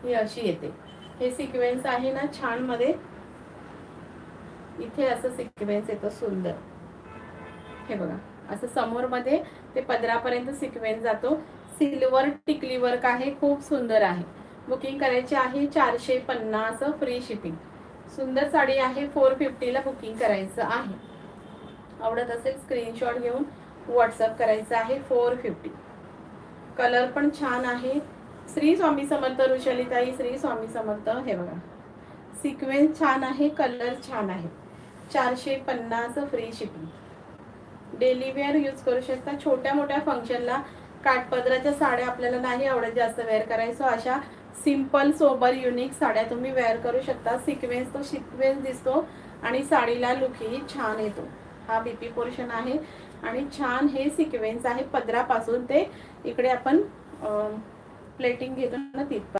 ही अशी येते. हे सिक्वेन्स आहे ना छान मध्ये, इथे असं सिक्वेन्स येतो सुंदर. हे बघा असं समोर मध्ये ते पदरापर्यंत सिक्वेन्स जातो. सिल्वर टिकली वर्क आहे, खूप सुंदर आहे. बुकिंग करायची आहे 450 फ्री शिपिंग. सुंदर साडी आहे. 450 बुकिंग करायचं आहे. आवडत असेल स्क्रीनशॉट घेऊन व्हॉट्सअप करायचं आहे. 450. कलर पण छान आहे. श्री स्वामी समर्थ ऋषालीताई, श्री स्वामी समर्थ. हे बघा सिक्वेन्स छान आहे, कलर छान आहे. 450 free shipping. Daily wear use करू शकता. छोट्या मोठ्या फंक्शनला काठपदराच्या साड्या आपल्याला नाही आवडत जास्त वेअर करायचो, अशा सिंपल सोबर युनिक साड्या तुम्ही वेअर करू शकता. सिक्वेन्स तो सिक्वेन्स दिसतो आणि साडीला लुकही छान येतो. हा बीपी पोर्शन आहे आणि छान हे सिक्वेन्स आहे पदरापासून ते इकडे आपण प्लेटिंग घेतो ना तिथपर्यंत.